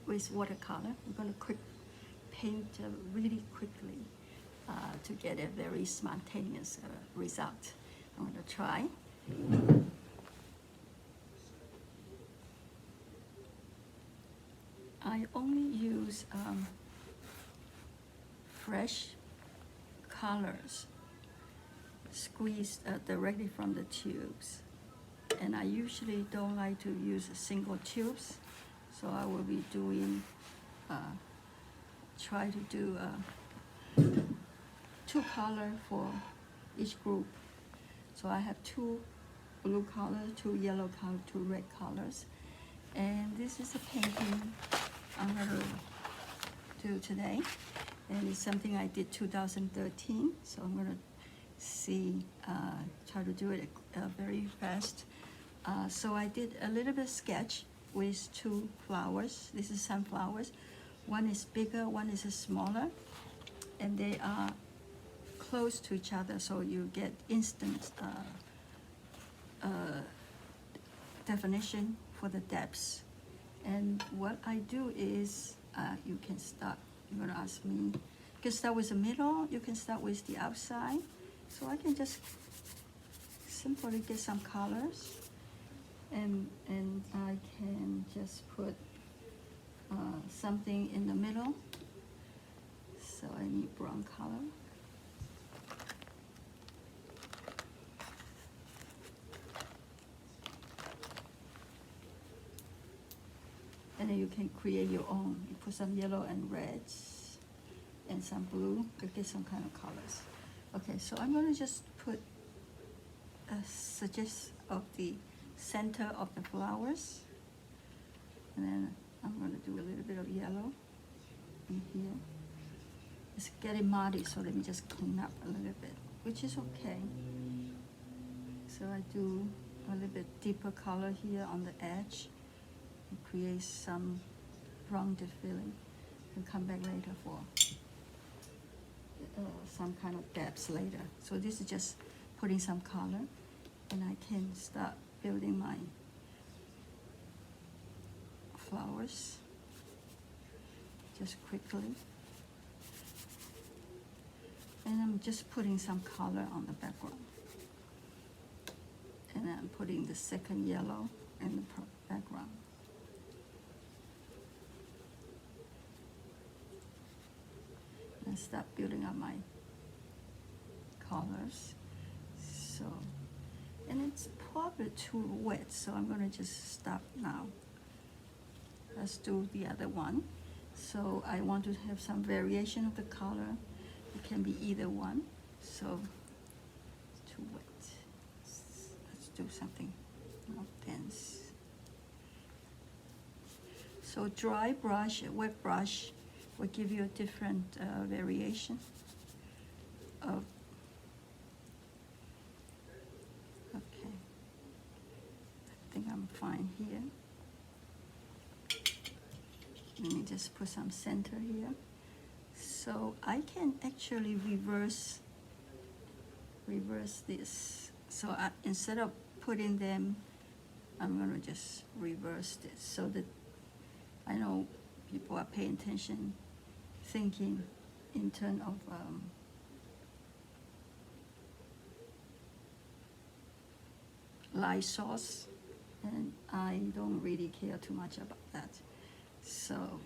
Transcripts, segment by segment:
with watercolor. I'm going to paint really quickly to get a very spontaneous result. I'm going to try. I only use fresh colors squeezed directly from the tubes. And I usually don't like to use single tubes, so I will be doing, try to do 2 colors for each group. So I have 2 blue colors, 2 yellow colors, 2 red colors. And this is a painting I'm going to do today. And it's something I did 2013, so I'm going to see, try to do it very fast. So I did a little bit of sketch with 2 flowers. This is sunflowers. One is bigger, one is smaller, and they are close to each other, so you get instant definition for the depths. And what I do is, you can start, you're gonna ask me, you can start with the middle, you can start with the outside. So I can just simply get some colors, and I can just put something in the middle. So I need brown color. And then you can create your own. You put some yellow and reds and some blue to get some kind of colors. Okay, so I'm going to just put a suggest of the center of the flowers. And then I'm going to do a little bit of yellow in here. It's getting muddy, so let me just clean up a little bit, which is okay. So I do a little bit deeper color here on the edge. It creates some rounded feeling. We'll come back later for some kind of depths later. So this is just putting some color, and I can start building my flowers just quickly. And I'm just putting some color on the background. And then I'm putting the second yellow in the background. And start building up my colors. So, and it's probably too wet, so I'm gonna just stop now. Let's do the other one. So I want to have some variation of the color. It can be either one. So it's too wet. Let's do something more dense. So dry brush, wet brush will give you a different variation of, okay, I think I'm fine here. Let me just put some center here. So I can actually reverse this. So instead of putting them, I'm gonna just reverse this so that I know people are paying attention, thinking in terms of light source, and I don't really care too much about that. So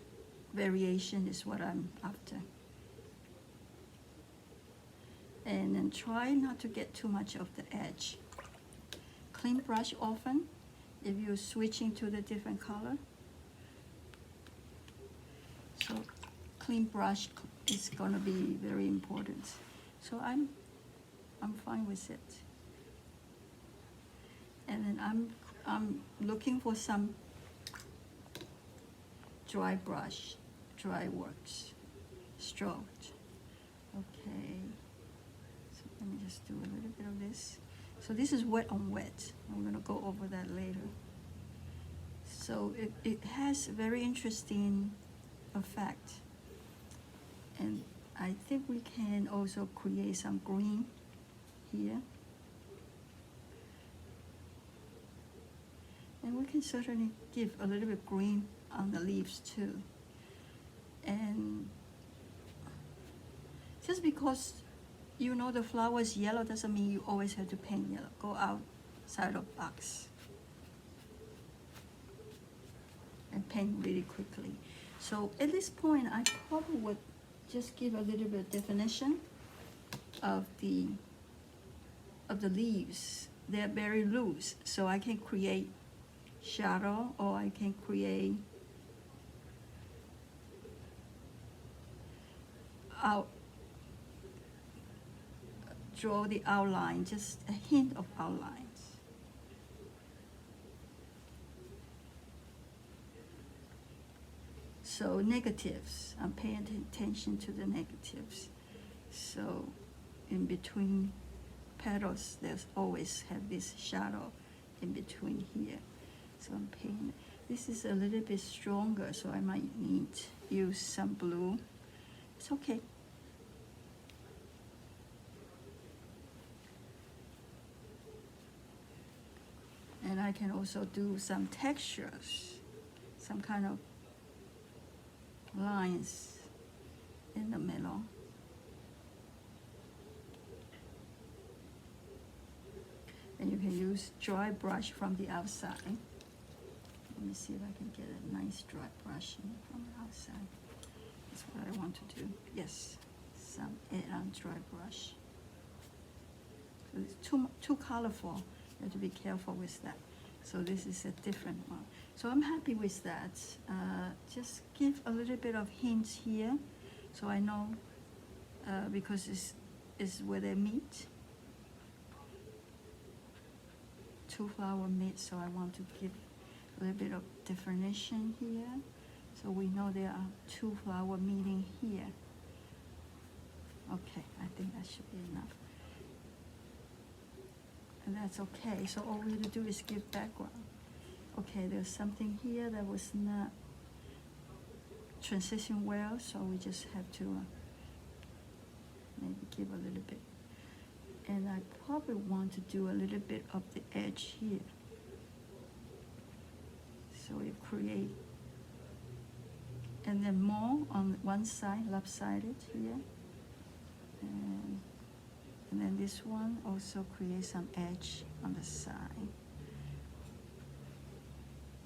variation is what I'm after. And then try not to get too much of the edge. Clean brush often if you're switching to the different color. So clean brush is gonna be very important. So I'm fine with it. And then I'm looking for some dry brush, dry works, stroked. Okay. So let me just do a little bit of this. So this is wet on wet. I'm gonna go over that later. So it has a very interesting effect. And I think we can also create some green here. And we can certainly give a little bit green on the leaves too. And just because you know the flower is yellow doesn't mean you always have to paint yellow. Go outside of box and paint really quickly. So at this point, I probably would just give a little bit of definition of the leaves. They're very loose, so I can create shadow, or I can create draw the outline, just a hint of outlines. So negatives, I'm paying attention to the negatives. So in between petals, there's always have this shadow in between here. So I'm painting. This is a little bit stronger, so I might need use some blue. It's okay. And I can also do some textures, some kind of lines in the middle. And you can use dry brush from the outside. Let me see if I can get a nice dry brush in from the outside. That's what I want to do. Yes, some add-on dry brush. So it's too colorful. You have to be careful with that. So this is a different one. So I'm happy with that. Just give a little bit of hints here, so I know because it's where they meet. Two flower meet, so I want to give a little bit of definition here, so we know there are two flower meeting here. Okay, I think that should be enough. And that's okay. So all we have to do is give background. Okay, there's something here that was not transition well, so we just have to maybe give a little bit. And I probably want to do a little bit of the edge here. So you create, and then more on one side, lopsided here. And then this one also creates some edge on the side.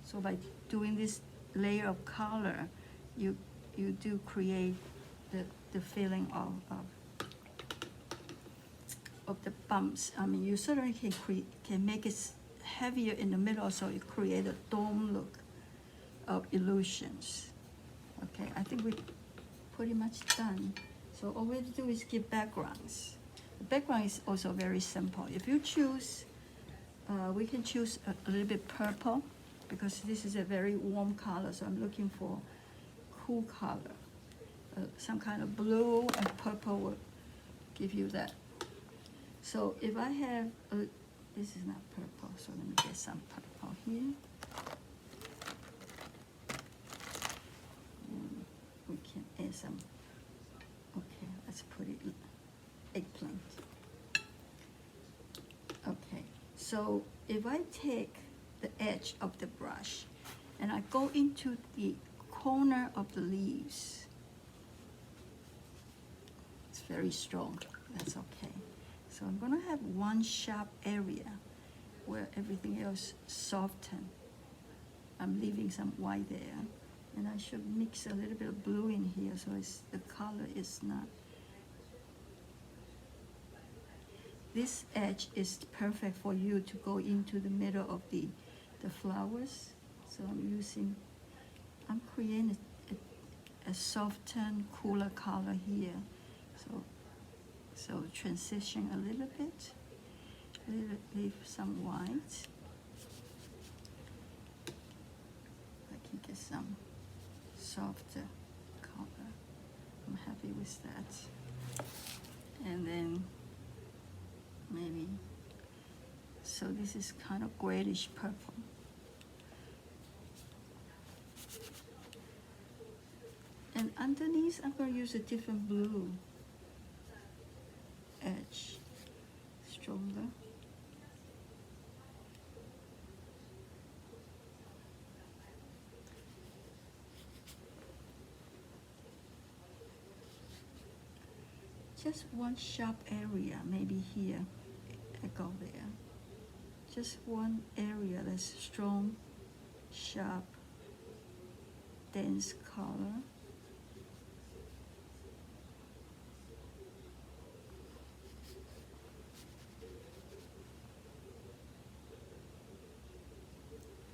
So by doing this layer of color, you do create the feeling of the bumps. I mean, you certainly can make it heavier in the middle, so you create a dome look of illusions. Okay, I think we're pretty much done. So all we have to do is give backgrounds. The background is also very simple. If you choose, we can choose a little bit purple, because this is a very warm color, so I'm looking for cool color. Some kind of blue and purple will give you that. So if I have, this is not purple, so let me get some purple here. And we can add some, okay, let's put it eggplant. Okay, so if I take the edge of the brush and I go into the corner of the leaves, it's very strong, that's okay. So I'm gonna have one sharp area where everything else soften. I'm leaving some white there, and I should mix a little bit of blue in here so the color is not. This edge is perfect for you to go into the middle of the flowers. So I'm creating a softened, cooler color here. So transition a little bit, leave some white. I can get some softer color. I'm happy with that. And then maybe, so this is kind of grayish purple. And underneath, I'm going to use a different blue edge, stronger. just one sharp area, maybe here, I go there. Just one area that's strong, sharp, dense color.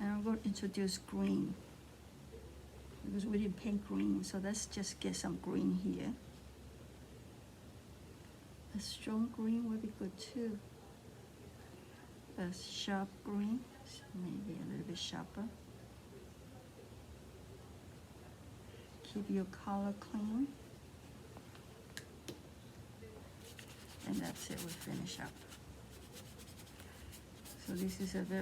And I'm going to introduce green because we didn't paint green, so let's just get some green here. A strong green would be good too. A sharp green, so maybe a little bit sharper. Keep your color clean. And that's it, we finish up. So this is a very